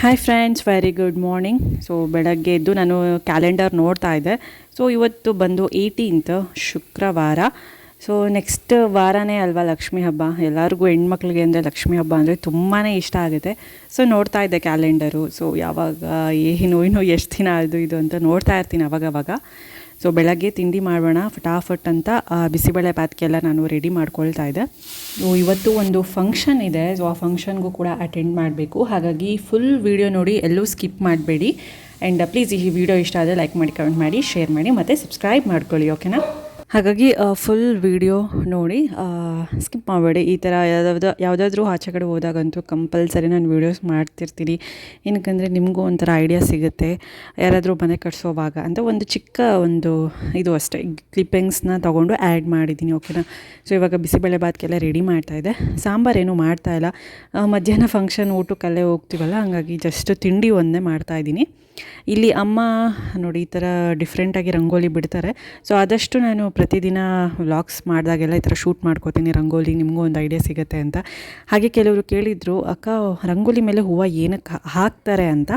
Hi friends, very good morning. So ಬೆಳಗ್ಗೆ ಎದ್ದು ನಾನು ಕ್ಯಾಲೆಂಡರ್ ನೋಡ್ತಾ ಇದ್ದೆ. ಸೊ ಇವತ್ತು ಬಂದು 18th ಶುಕ್ರವಾರ. ಸೊ ನೆಕ್ಸ್ಟ್ ವಾರನೇ ಅಲ್ವಾ ಲಕ್ಷ್ಮೀ ಹಬ್ಬ. ಎಲ್ಲರಿಗೂ ಹೆಣ್ಮಕ್ಳಿಗೆ ಅಂದರೆ ಲಕ್ಷ್ಮೀ ಹಬ್ಬ ಅಂದರೆ ತುಂಬಾ ಇಷ್ಟ ಆಗುತ್ತೆ. ಸೊ ನೋಡ್ತಾ ಇದ್ದೆ ಕ್ಯಾಲೆಂಡರು. ಸೊ ಯಾವಾಗ ಏನು ಎಷ್ಟು ದಿನ ಅದು ಇದು ಅಂತ ನೋಡ್ತಾ ಇರ್ತೀನಿ ಅವಾಗವಾಗ. ಸೊ ಬೆಳಗ್ಗೆ ತಿಂಡಿ ಮಾಡೋಣ ಫಟಾಫಟ್ ಅಂತ ಬಿಸಿಬೇಳೆ ಬಾತ್ಗೆಲ್ಲ ನಾನು ರೆಡಿ ಮಾಡ್ಕೊಳ್ತಾ ಇದ್ದೆ. ಇವತ್ತು ಒಂದು ಫಂಕ್ಷನ್ ಇದೆ. ಸೊ ಆ ಫಂಕ್ಷನ್ಗೂ ಕೂಡ ಅಟೆಂಡ್ ಮಾಡಬೇಕು. ಹಾಗಾಗಿ ಫುಲ್ ವೀಡಿಯೋ ನೋಡಿ, ಎಲ್ಲೂ ಸ್ಕಿಪ್ ಮಾಡಬೇಡಿ. ಆ್ಯಂಡ್ ಪ್ಲೀಸ್ ಈ ವಿಡಿಯೋ ಇಷ್ಟ ಆದರೆ ಲೈಕ್ ಮಾಡಿ, ಕಮೆಂಟ್ ಮಾಡಿ, ಶೇರ್ ಮಾಡಿ ಮತ್ತು ಸಬ್ಸ್ಕ್ರೈಬ್ ಮಾಡ್ಕೊಳ್ಳಿ, ಓಕೆನಾ? ಹಾಗಾಗಿ ಫುಲ್ ವಿಡಿಯೋ ನೋಡಿ, ಸ್ಕಿಪ್ ಮಾಡಬೇಡಿ. ಈ ಥರ ಯಾವುದಾದ್ರೂ ಆಚೆ ಕಡೆ ಹೋದಾಗಂತೂ ಕಂಪಲ್ಸರಿ ನಾನು ವೀಡಿಯೋಸ್ ಮಾಡ್ತಿರ್ತೀನಿ. ಏನಕ್ಕಂದರೆ ನಿಮಗೂ ಒಂಥರ ಐಡಿಯಾ ಸಿಗುತ್ತೆ. ಯಾರಾದರೂ ಮನೆ ಕಟ್ಸೋವಾಗ ಅಂತ ಒಂದು ಚಿಕ್ಕ ಇದು ಅಷ್ಟೇ ಕ್ಲಿಪ್ಪಿಂಗ್ಸ್ನ ತೊಗೊಂಡು ಆ್ಯಡ್ ಮಾಡಿದ್ದೀನಿ, ಓಕೆನಾ? ಸೊ ಇವಾಗ ಬಿಸಿಬೇಳೆ ಬಾತ್ಗೆಲ್ಲ ರೆಡಿ ಮಾಡ್ತಾಯಿದ್ದೆ. ಸಾಂಬಾರೇನು ಮಾಡ್ತಾಯಿಲ್ಲ, ಮಧ್ಯಾಹ್ನ ಫಂಕ್ಷನ್ ಊಟಕ್ಕಲ್ಲೇ ಹೋಗ್ತೀವಲ್ಲ, ಹಾಗಾಗಿ ಜಸ್ಟ್ ತಿಂಡಿ ಒಂದೇ ಮಾಡ್ತಾಯಿದ್ದೀನಿ. ಇಲ್ಲಿ ಅಮ್ಮ ನೋಡಿ ಈ ಥರ ಡಿಫ್ರೆಂಟಾಗಿ ರಂಗೋಲಿ ಬಿಡ್ತಾರೆ. ಸೊ ಆದಷ್ಟು ನಾನು ಪ್ರತಿದಿನ ವ್ಲಾಗ್ಸ್ ಮಾಡಿದಾಗೆಲ್ಲ ಈ ಥರ ಶೂಟ್ ಮಾಡ್ಕೋತೀನಿ ರಂಗೋಲಿ, ನಿಮಗೂ ಒಂದು ಐಡಿಯಾ ಸಿಗುತ್ತೆ ಅಂತ. ಹಾಗೆ ಕೆಲವರು ಕೇಳಿದರು, ಅಕ್ಕ ರಂಗೋಲಿ ಮೇಲೆ ಹೂವು ಏನಕ್ಕೆ ಹಾಕ್ತಾರೆ ಅಂತ.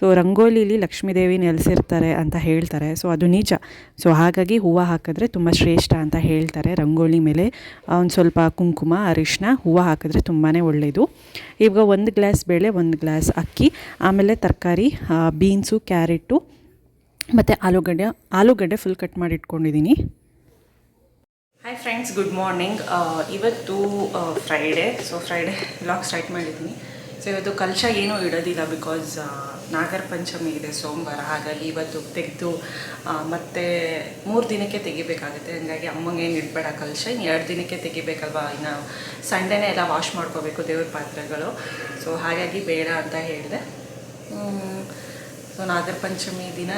ಸೊ ರಂಗೋಲಿಲಿ ಲಕ್ಷ್ಮೀದೇವಿ ನೆಲೆಸಿರ್ತಾರೆ ಅಂತ ಹೇಳ್ತಾರೆ. ಸೊ ಅದು ನಿಜ. ಸೊ ಹಾಗಾಗಿ ಹೂವು ಹಾಕಿದ್ರೆ ತುಂಬ ಶ್ರೇಷ್ಠ ಅಂತ ಹೇಳ್ತಾರೆ. ರಂಗೋಲಿ ಮೇಲೆ ಒಂದು ಸ್ವಲ್ಪ ಕುಂಕುಮ, ಅರಿಶಿನ, ಹೂವು ಹಾಕಿದ್ರೆ ತುಂಬಾ ಒಳ್ಳೆಯದು. ಇವಾಗ 1 ಗ್ಲಾಸ್ ಬೇಳೆ, 1 ಗ್ಲಾಸ್ ಅಕ್ಕಿ, ಆಮೇಲೆ ತರಕಾರಿ, ಬೀನ್ಸು, ಕ್ಯಾರೆಟು ಮತ್ತು ಆಲೂಗಡ್ಡೆ ಫುಲ್ ಕಟ್ ಮಾಡಿ ಇಟ್ಕೊಂಡಿದ್ದೀನಿ. Hi friends, good morning. ಇವತ್ತು Friday. So Friday vlog start ಮಾಡಿದ್ದೀನಿ. ಸೊ ಇವತ್ತು ಕಲಶ ಏನೂ ಇಡೋದಿಲ್ಲ, ಬಿಕಾಸ್ ನಾಗರ ಪಂಚಮಿ ಇದೆ ಸೋಮವಾರ. ಹಾಗಾಗಿ ಇವತ್ತು ತೆಗೆದು ಮತ್ತು 3 ದಿನಕ್ಕೆ ತೆಗಿಬೇಕಾಗುತ್ತೆ. ಹಾಗಾಗಿ ಅಮ್ಮಂಗೆ ಏನು ಇಡಬೇಡ ಕಲಶ, ಇನ್ನು 2 ದಿನಕ್ಕೆ ತೆಗಿಬೇಕಲ್ವ. ಇನ್ನು ಸಂಡೇನೇ ಎಲ್ಲ ವಾಶ್ ಮಾಡ್ಕೋಬೇಕು ದೇವ್ರ ಪಾತ್ರೆಗಳು. ಸೊ ಹಾಗಾಗಿ ಬೇಡ ಅಂತ ಹೇಳಿದೆ. ಸೊ ನಾಗರ ಪಂಚಮಿ ದಿನ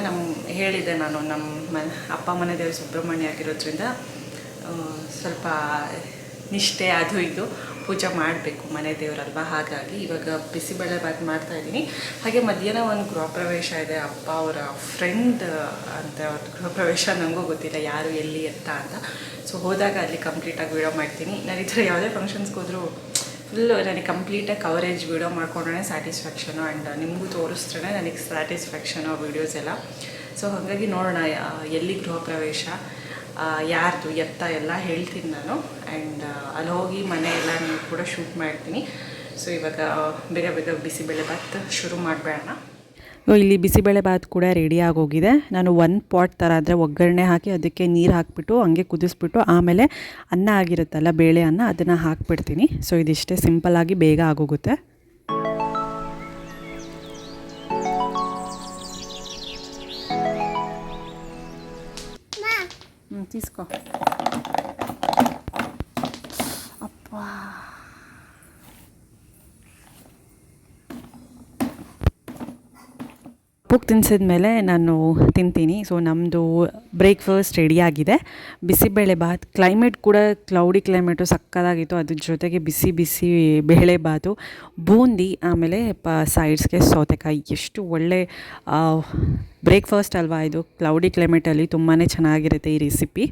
ಹೇಳಿದೆ ನಾನು, ನಮ್ಮ ಅಪ್ಪ ಮನೆ ದೇವರು ಸುಬ್ರಹ್ಮಣ್ಯ ಆಗಿರೋದ್ರಿಂದ ಸ್ವಲ್ಪ ನಿಷ್ಠೆ ಅದು ಇದು ಪೂಜೆ ಮಾಡಬೇಕು, ಮನೆ ದೇವರಲ್ವ. ಹಾಗಾಗಿ ಇವಾಗ ಬಿಸಿಬೇಳೆ ಬಾತ್ ಮಾಡ್ತಾಯಿದ್ದೀನಿ. ಹಾಗೆ ಮಧ್ಯಾಹ್ನ ಒಂದು ಗೃಹ ಪ್ರವೇಶ ಇದೆ, ಅಪ್ಪ ಅವರ ಫ್ರೆಂಡ್ ಅಂತ. ಅವ್ರದ್ದು ಗೃಹ ಪ್ರವೇಶ ನನಗೂ ಗೊತ್ತಿಲ್ಲ ಯಾರು ಎಲ್ಲಿ ಎತ್ತ ಅಂತ. ಸೊ ಹೋದಾಗ ಅಲ್ಲಿ ಕಂಪ್ಲೀಟಾಗಿ ವೀಡಿಯೋ ಮಾಡ್ತೀನಿ. ನಾನು ಈ ಥರ ಯಾವುದೇ ಫಂಕ್ಷನ್ಸ್ಗೆ ಹೋದರೂ ಫುಲ್ಲು ನನಗೆ ಕಂಪ್ಲೀಟಾಗಿ ಕವರೇಜ್ ವೀಡಿಯೋ ಮಾಡ್ಕೊಂಡ್ರೆ ಸ್ಯಾಟಿಸ್ಫ್ಯಾಕ್ಷನು. ಆ್ಯಂಡ್ ನಿಮಗೂ ತೋರಿಸ್ತ್ರೇ ನನಗೆ ಸ್ಯಾಟಿಸ್ಫ್ಯಾಕ್ಷನು ವೀಡಿಯೋಸ್ ಎಲ್ಲ. ಸೊ ಹಾಗಾಗಿ ನೋಡೋಣ ಎಲ್ಲಿ ಗೃಹ ಪ್ರವೇಶ, ಯಾರ್ದು ಎತ್ತ ಎಲ್ಲ ಹೇಳ್ತೀನಿ ನಾನು. ಆ್ಯಂಡ್ ಅಲ್ಲಿ ಹೋಗಿ ಮನೆ ಎಲ್ಲ ನೀವು ಕೂಡ ಶೂಟ್ ಮಾಡ್ತೀನಿ. ಸೊ ಇವಾಗ ಬೇಗ ಬಿಸಿಬೇಳೆ ಬಾತ್ ಶುರು ಮಾಡಬೇಡ. ಇಲ್ಲಿ ಬಿಸಿಬೇಳೆ ಬಾತ್ ಕೂಡ ರೆಡಿ ಆಗೋಗಿದೆ. ನಾನು 1 ಪಾಟ್ ಥರ ಅಂದರೆ ಒಗ್ಗರಣೆ ಹಾಕಿ ಅದಕ್ಕೆ ನೀರು ಹಾಕಿಬಿಟ್ಟು ಹಂಗೆ ಕುದಿಸ್ಬಿಟ್ಟು ಆಮೇಲೆ ಅನ್ನ ಆಗಿರುತ್ತಲ್ಲ, ಬೇಳೆ ಅನ್ನ, ಅದನ್ನು ಹಾಕಿಬಿಡ್ತೀನಿ. ಸೊ ಇದಿಷ್ಟೇ ಸಿಂಪಲ್ಲಾಗಿ ಬೇಗ ಆಗೋಗುತ್ತೆ. తీసుకో ಅಪ್ಪ. ಉಪ್ಪು ತಿನ್ಸಿದ ಮೇಲೆ ನಾನು ತಿಂತೀನಿ. ಸೊ ನಮ್ಮದು ಬ್ರೇಕ್ಫಾಸ್ಟ್ ರೆಡಿಯಾಗಿದೆ. ಬಿಸಿಬೇಳೆ ಬಾತ್. ಕ್ಲೈಮೇಟ್ ಕೂಡ ಕ್ಲೌಡಿ ಕ್ಲೈಮೇಟು ಸಕ್ಕತ್ತಾಗಿತ್ತು. ಅದ್ರ ಜೊತೆಗೆ ಬಿಸಿ ಬಿಸಿ ಬೇಳೆ ಬಾತು, ಬೂಂದಿ, ಆಮೇಲೆ ಸೈಡ್ಸ್ಗೆ ಸೌತೆಕಾಯಿ. ಎಷ್ಟು ಒಳ್ಳೆ ಬ್ರೇಕ್ಫಾಸ್ಟ್ ಅಲ್ವಾ ಇದು. ಕ್ಲೌಡಿ ಕ್ಲೈಮೇಟಲ್ಲಿ ತುಂಬಾ ಚೆನ್ನಾಗಿರುತ್ತೆ ಈ ರೆಸಿಪಿ.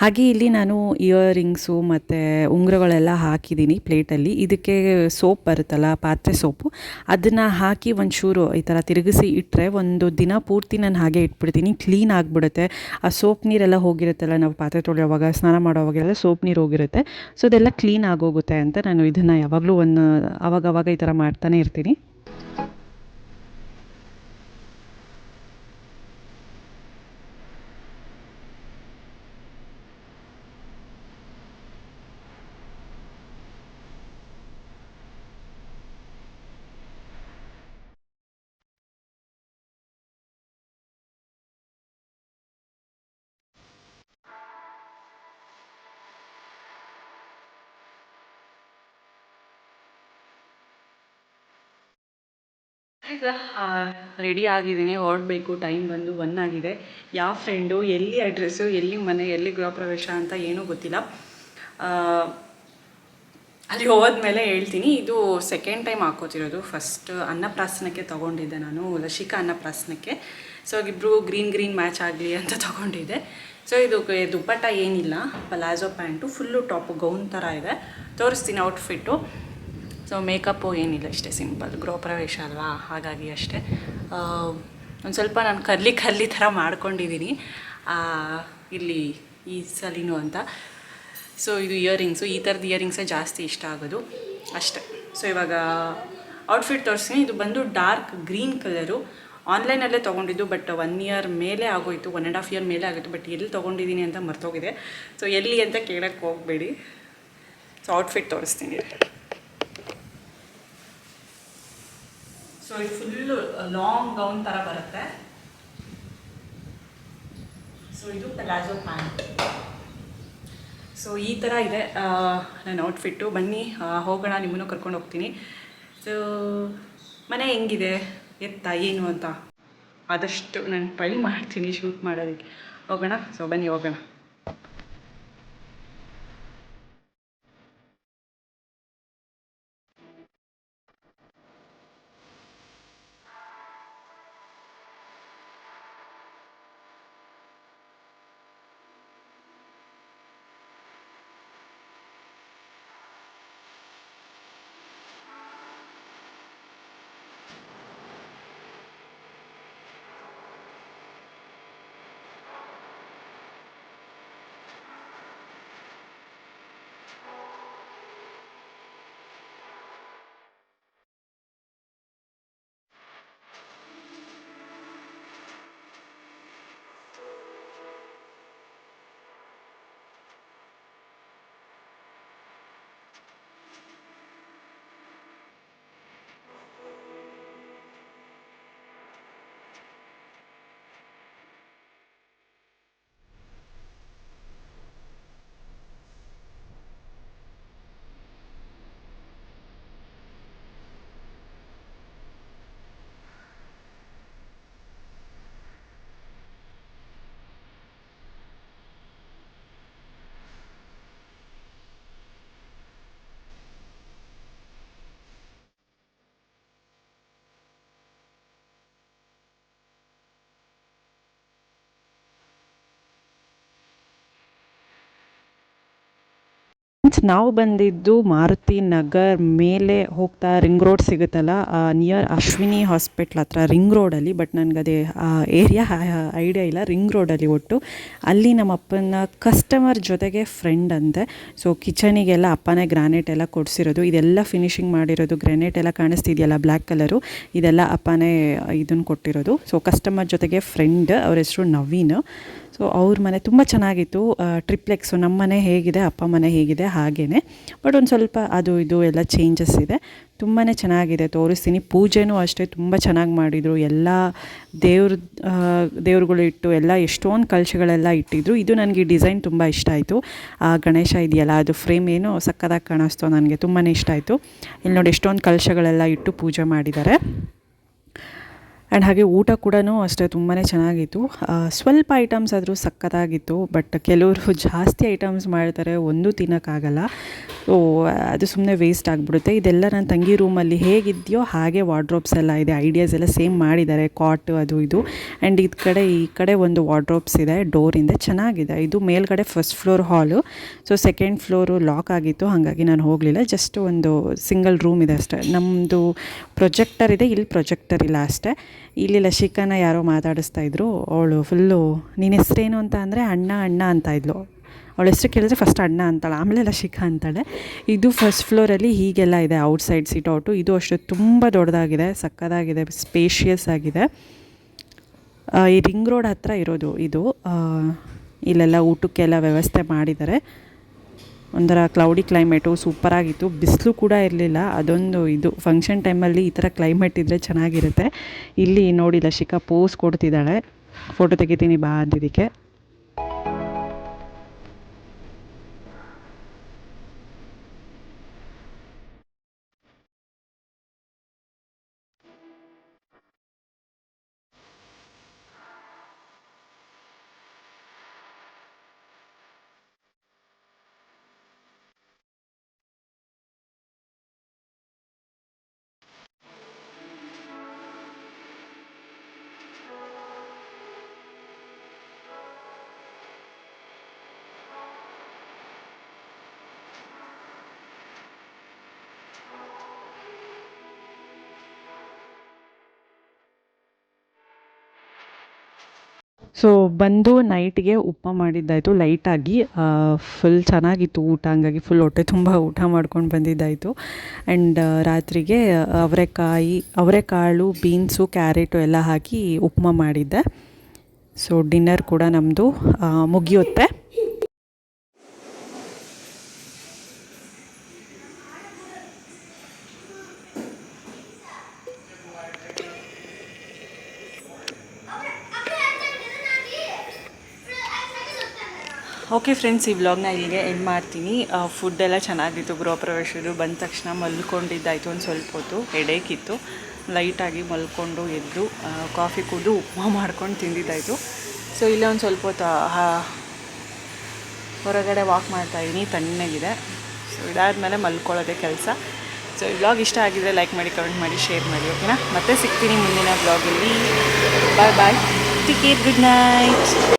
ಹಾಗೆ ಇಲ್ಲಿ ನಾನು ಇಯರಿಂಗ್ಸು ಮತ್ತು ಉಂಗುರಗಳೆಲ್ಲ ಹಾಕಿದ್ದೀನಿ ಪ್ಲೇಟಲ್ಲಿ. ಇದಕ್ಕೆ ಸೋಪ್ ಬರುತ್ತಲ್ಲ, ಪಾತ್ರೆ ಸೋಪು, ಅದನ್ನು ಹಾಕಿ ಒಂಚೂರು ಈ ಥರ ತಿರುಗಿಸಿ ಇಟ್ಟರೆ ಒಂದು ದಿನ ಪೂರ್ತಿ ನಾನು ಹಾಗೆ ಇಟ್ಬಿಡ್ತೀನಿ. ಕ್ಲೀನ್ ಆಗಿಬಿಡುತ್ತೆ. ಆ ಸೋಪ್ ನೀರೆಲ್ಲ ಹೋಗಿರುತ್ತಲ್ಲ, ನಾವು ಪಾತ್ರೆ ತೊಳೆಯೋವಾಗ, ಸ್ನಾನ ಮಾಡೋವಾಗೆಲ್ಲ ಸೋಪ್ ನೀರು ಹೋಗಿರುತ್ತೆ. ಸೊ ಅದೆಲ್ಲ ಕ್ಲೀನ್ ಆಗೋಗುತ್ತೆ ಅಂತ ನಾನು ಇದನ್ನು ಯಾವಾಗಲೂ ಆವಾಗವಾಗ ಈ ಥರ ಮಾಡ್ತಾನೆ ಇರ್ತೀನಿ. ಈಗ ರೆಡಿ ಆಗಿದ್ದೀನಿ, ಹೊರಡಬೇಕು. ಟೈಮ್ ಬಂದು 1 ಆಗಿದೆ. ಯಾವ ಫ್ರೆಂಡು, ಎಲ್ಲಿ ಅಡ್ರೆಸ್ಸು, ಎಲ್ಲಿ ಮನೆ, ಎಲ್ಲಿ ಗೃಹ ಪ್ರವೇಶ ಅಂತ ಏನೂ ಗೊತ್ತಿಲ್ಲ. ಅಲ್ಲಿ ಹೋದ್ಮೇಲೆ ಹೇಳ್ತೀನಿ. ಇದು ಸೆಕೆಂಡ್ ಟೈಮ್ ಹಾಕೋತಿರೋದು. ಫಸ್ಟ್ ಅನ್ನಪ್ರಾಸನಕ್ಕೆ ತೊಗೊಂಡಿದ್ದೆ ನಾನು, ಲಸಿಕಾ ಅನ್ನಪ್ರಾಸನಕ್ಕೆ. ಸೊ ಇಬ್ಬರು ಗ್ರೀನ್ ಮ್ಯಾಚ್ ಆಗಲಿ ಅಂತ ತೊಗೊಂಡಿದ್ದೆ. ಸೊ ಇದು ದುಪ್ಪಟ್ಟ ಏನಿಲ್ಲ, palazzo pant, full top gown ಥರ ಇದೆ. ತೋರಿಸ್ತೀನಿ ಔಟ್ಫಿಟ್ಟು. ಸೊ ಮೇಕಪ್ಪು ಏನಿಲ್ಲ, ಅಷ್ಟೇ ಸಿಂಪಲ್, ಗೃಹ ಪ್ರವೇಶ ಅಲ್ವಾ, ಹಾಗಾಗಿ ಅಷ್ಟೇ. ಒಂದು ಸ್ವಲ್ಪ ನಾನು ಕರ್ಲಿ ಥರ ಮಾಡ್ಕೊಂಡಿದ್ದೀನಿ ಇಲ್ಲಿ ಈ ಸಲಿನೂ ಅಂತ. ಸೊ ಇದು ಇಯರಿಂಗ್ಸು, ಈ ಥರದ ಇಯರಿಂಗ್ಸೇ ಜಾಸ್ತಿ ಇಷ್ಟ ಆಗೋದು ಅಷ್ಟೇ. ಸೊ ಇವಾಗ ಔಟ್ಫಿಟ್ ತೋರಿಸ್ತೀನಿ. ಇದು ಬಂದು ಡಾರ್ಕ್ ಗ್ರೀನ್ ಕಲರು, ಆನ್ಲೈನಲ್ಲೇ ತೊಗೊಂಡಿದ್ದು, ಬಟ್ 1 ಇಯರ್ ಮೇಲೆ ಆಗೋಯಿತು, 1.5 ಇಯರ್ ಮೇಲೆ ಆಗೋಯಿತು. ಬಟ್ ಎಲ್ಲಿ ತೊಗೊಂಡಿದ್ದೀನಿ ಅಂತ ಮರ್ತೋಗಿದೆ. ಸೊ ಎಲ್ಲಿ ಅಂತ ಕೇಳೋಕ್ಕೆ ಹೋಗಬೇಡಿ. ಸೊ ಔಟ್ಫಿಟ್ ತೋರಿಸ್ತೀನಿ. ಸೊ ಇದು ಫುಲ್ಲು ಲಾಂಗ್ ಗೌನ್ ಥರ ಬರುತ್ತೆ. ಸೊ ಇದು ಪ್ಲಾಜೋ ಪ್ಯಾಂಟ್. ಸೊ ಈ ಥರ ಇದೆ ನನ್ನ ಔಟ್ಫಿಟ್ಟು. ಬನ್ನಿ ಹೋಗೋಣ, ನಿಮ್ಮನ್ನು ಕರ್ಕೊಂಡು ಹೋಗ್ತೀನಿ. ಸೊ ಮನೆ ಹೆಂಗಿದೆ ಎತ್ತ ಏನು ಅಂತ ಆದಷ್ಟು ನಾನು ಟ್ರೈ ಮಾಡ್ತೀನಿ ಶೂಟ್ ಮಾಡೋದಕ್ಕೆ. ಹೋಗೋಣ. ಸೊ ಬನ್ನಿ ಹೋಗೋಣ. ನಾವು ಬಂದಿದ್ದು ಮಾರುತಿ ನಗರ್ ಮೇಲೆ ಹೋಗ್ತಾ ರಿಂಗ್ ರೋಡ್ ಸಿಗುತ್ತಲ್ಲ, ನಿಯರ್ ಅಶ್ವಿನಿ ಹಾಸ್ಪಿಟ್ಲ್ ಹತ್ರ ರಿಂಗ್ ರೋಡಲ್ಲಿ. ಬಟ್ ನನಗದೇ ಏರಿಯಾ ಐಡಿಯಾ ಇಲ್ಲ. ರಿಂಗ್ ರೋಡಲ್ಲಿ ಒಟ್ಟು ಅಲ್ಲಿ ನಮ್ಮ ಅಪ್ಪನ ಕಸ್ಟಮರ್ ಜೊತೆಗೆ ಫ್ರೆಂಡ್ ಅಂತೆ. ಸೊ ಕಿಚನಿಗೆಲ್ಲ ಅಪ್ಪನೇ ಗ್ರಾನೈಟ್ ಎಲ್ಲ ಕೊಡಿಸಿರೋದು, ಇದೆಲ್ಲ ಫಿನಿಶಿಂಗ್ ಮಾಡಿರೋದು. ಗ್ರಾನೈಟ್ ಎಲ್ಲ ಕಾಣಿಸ್ತಿದೆಯಲ್ಲ ಬ್ಲ್ಯಾಕ್ ಕಲರು, ಇದೆಲ್ಲ ಅಪ್ಪನೇ ಇದನ್ನು ಕೊಟ್ಟಿರೋದು. ಸೊ ಕಸ್ಟಮರ್ ಜೊತೆಗೆ ಫ್ರೆಂಡ್, ಅವ್ರ ಹೆಸರು ನವೀನ್. ಸೊ ಅವ್ರ ಮನೆ ತುಂಬ ಚೆನ್ನಾಗಿತ್ತು. ಟ್ರಿಪ್ಲೆಕ್ಸು, ನಮ್ಮ ಮನೆ ಹೇಗಿದೆ ಅಪ್ಪ ಮನೆ ಹೇಗಿದೆ ಹಾಗೇ, ಬಟ್ ಒಂದು ಸ್ವಲ್ಪ ಅದು ಇದು ಎಲ್ಲ ಚೇಂಜಸ್ ಇದೆ. ತುಂಬಾ ಚೆನ್ನಾಗಿದೆ, ತೋರಿಸ್ತೀನಿ. ಪೂಜೆನೂ ಅಷ್ಟೇ ತುಂಬ ಚೆನ್ನಾಗಿ ಮಾಡಿದರು. ಎಲ್ಲ ದೇವ್ರುಗಳು ಇಟ್ಟು ಎಲ್ಲ ಎಷ್ಟೊಂದು ಕಲಶಗಳೆಲ್ಲ ಇಟ್ಟಿದ್ರು. ಇದು ನನಗೆ ಡಿಸೈನ್ ತುಂಬ ಇಷ್ಟ ಆಯಿತು. ಗಣೇಶ ಇದೆಯಲ್ಲ, ಅದು ಫ್ರೇಮ್ ಏನು ಸಕ್ಕದಾಗಿ ಕಾಣಿಸ್ತೋ, ನನಗೆ ತುಂಬಾ ಇಷ್ಟ ಆಯಿತು. ಇಲ್ಲಿ ನೋಡಿ ಎಷ್ಟೊಂದು ಕಲಶಗಳೆಲ್ಲ ಇಟ್ಟು ಪೂಜೆ ಮಾಡಿದ್ದಾರೆ. ಆ್ಯಂಡ್ ಹಾಗೆ ಊಟ ಕೂಡ ಅಷ್ಟೇ ತುಂಬಾ ಚೆನ್ನಾಗಿತ್ತು. ಸ್ವಲ್ಪ ಐಟಮ್ಸ್ ಆದರೂ ಸಕ್ಕತ್ತಾಗಿತ್ತು, ಬಟ್ ಕೆಲವರು ಜಾಸ್ತಿ ಐಟಮ್ಸ್ ಮಾಡ್ತಾರೆ, ಒಂದು ತಿನ್ನೋಕ್ಕಾಗಲ್ಲ. ಸೊ ಅದು ಸುಮ್ಮನೆ ವೇಸ್ಟ್ ಆಗಿಬಿಡುತ್ತೆ. ಇದೆಲ್ಲ ನನ್ನ ತಂಗಿ ರೂಮಲ್ಲಿ ಹೇಗಿದೆಯೋ ಹಾಗೆ ವಾರ್ಡ್ರೋಬ್ಸ್ ಎಲ್ಲ ಇದೆ, ಐಡಿಯಾಸ್ ಎಲ್ಲ ಸೇಮ್ ಮಾಡಿದ್ದಾರೆ, ಕಾಟ್ ಅದು ಇದು. ಆ್ಯಂಡ್ ಈ ಕಡೆ ಒಂದು ವಾರ್ಡ್ರೋಬ್ಸ್ ಇದೆ ಡೋರಿಂದ, ಚೆನ್ನಾಗಿದೆ. ಇದು ಮೇಲ್ಗಡೆ ಫಸ್ಟ್ ಫ್ಲೋರ್ ಹಾಲು. ಸೊ ಸೆಕೆಂಡ್ ಫ್ಲೋರು ಲಾಕ್ ಆಗಿತ್ತು, ಹಾಗಾಗಿ ನಾನು ಹೋಗಲಿಲ್ಲ. ಜಸ್ಟ್ ಒಂದು ಸಿಂಗಲ್ ರೂಮ್ ಇದೆ ಅಷ್ಟೇ. ನಮ್ಮದು ಪ್ರೊಜೆಕ್ಟರ್ ಇದೆ, ಇಲ್ಲಿ ಪ್ರೊಜೆಕ್ಟರ್ ಇಲ್ಲ ಅಷ್ಟೇ. ಇಲ್ಲಿ ಲಶಿಕಾನ ಯಾರೋ ಮಾತಾಡಿಸ್ತಾ ಇದ್ರು. ಅವಳು ಫುಲ್ಲು ನಿನ್ನ ಹೆಸ್ರೇನು ಅಂತ ಅಂದರೆ ಅಣ್ಣ ಅಣ್ಣ ಅಂತ ಇದ್ಲು. ಅವಳ ಹೆಸ್ರು ಕೇಳಿದ್ರೆ ಫಸ್ಟ್ ಅಣ್ಣ ಅಂತಾಳೆ, ಆಮೇಲೆ ಲಶಿಕಾ ಅಂತಾಳೆ. ಇದು ಫಸ್ಟ್ ಫ್ಲೋರಲ್ಲಿ ಹೀಗೆಲ್ಲ ಇದೆ, ಔಟ್ಸೈಡ್ ಸಿಟ್ ಔಟು. ಇದು ಅಷ್ಟು ತುಂಬ ದೊಡ್ಡದಾಗಿದೆ, ಸಕ್ಕದಾಗಿದೆ, ಸ್ಪೇಷಿಯಸ್ ಆಗಿದೆ. ಈ ರಿಂಗ್ ರೋಡ್ ಹತ್ರ ಇರೋದು ಇದು. ಇಲ್ಲೆಲ್ಲ ಊಟಕ್ಕೆಲ್ಲ ವ್ಯವಸ್ಥೆ ಮಾಡಿದ್ದಾರೆ. ಒಂಥರ ಕ್ಲೌಡಿ ಕ್ಲೈಮೇಟು, ಸೂಪರಾಗಿತ್ತು. ಬಿಸಿಲು ಕೂಡ ಇರಲಿಲ್ಲ. ಅದೊಂದು ಇದು ಫಂಕ್ಷನ್ ಟೈಮಲ್ಲಿ ಈ ಥರ ಕ್ಲೈಮೇಟ್ ಇದ್ದರೆ ಚೆನ್ನಾಗಿರುತ್ತೆ. ಇಲ್ಲಿ ನೋಡಿ ಲಶಿಕಾ ಪೋಸ್ ಕೊಡ್ತಿದ್ದಾಳೆ, ಫೋಟೋ ತೆಗಿತೀನಿ ಬಾ ಅಂದಿದ್ದಕ್ಕೆ. ಸೊ ಬಂದು ನೈಟ್ಗೆ ಉಪ್ಮಾ ಮಾಡಿದ್ದಾಯಿತು ಲೈಟಾಗಿ, ಫುಲ್ ಚೆನ್ನಾಗಿತ್ತು ಊಟ, ಹಂಗಾಗಿ ಫುಲ್ ಹೊಟ್ಟೆ ತುಂಬ ಊಟ ಮಾಡ್ಕೊಂಡು ಬಂದಿದ್ದಾಯಿತು. ಆ್ಯಂಡ್ ರಾತ್ರಿಗೆ ಅವರೆಕಾಳು, ಬೀನ್ಸು, ಕ್ಯಾರೆಟು ಎಲ್ಲ ಹಾಕಿ ಉಪ್ಮಾ ಮಾಡಿದ್ದೆ. ಸೊ ಡಿನ್ನರ್ ಕೂಡ ನಮ್ಮದು ಮುಗಿಯುತ್ತೆ. ಓಕೆ ಫ್ರೆಂಡ್ಸ್, ಈ ವ್ಲಾಗ್ನ ಇಲ್ಲಿಗೆ ಎಂಡ್ ಮಾಡ್ತೀನಿ. ಫುಡ್ ಎಲ್ಲ ಚೆನ್ನಾಗಿತ್ತು. ಗೃಹ ಪ್ರವೇಶದ್ದು ಬಂದ ತಕ್ಷಣ ಮಲ್ಕೊಂಡಿದ್ದಾಯಿತು ಒಂದು ಸ್ವಲ್ಪ ಹೊತ್ತು, ಹೆಡೇಕಿತ್ತು. ಲೈಟಾಗಿ ಮಲ್ಕೊಂಡು ಎದ್ದು ಕಾಫಿ ಕುಡಿದು ಉಪ್ಮಾ ಮಾಡ್ಕೊಂಡು ತಿಂದಿದ್ದಾಯಿತು. ಸೊ ಇಲ್ಲೇ ಒಂದು ಸ್ವಲ್ಪ ಹೊತ್ತು ಹೊರಗಡೆ ವಾಕ್ ಮಾಡ್ತಾಯಿದ್ದೀನಿ, ತಣ್ಣಗಿದೆ. ಸೊ ಇದಾದಮೇಲೆ ಮಲ್ಕೊಳ್ಳೋದೇ ಕೆಲಸ. ಸೊ ಈ ವ್ಲಾಗ್ ಇಷ್ಟ ಆಗಿದರೆ ಲೈಕ್ ಮಾಡಿ, ಕಮೆಂಟ್ ಮಾಡಿ, ಶೇರ್ ಮಾಡಿ. ಓಕೆನಾ? ಮತ್ತೆ ಸಿಗ್ತೀನಿ ಮುಂದಿನ ವ್ಲಾಗಲ್ಲಿ. ಬಾಯ್ ಬಾಯ್, ಟೇಕ್ ಕೇರ್, ಗುಡ್ ನೈಟ್.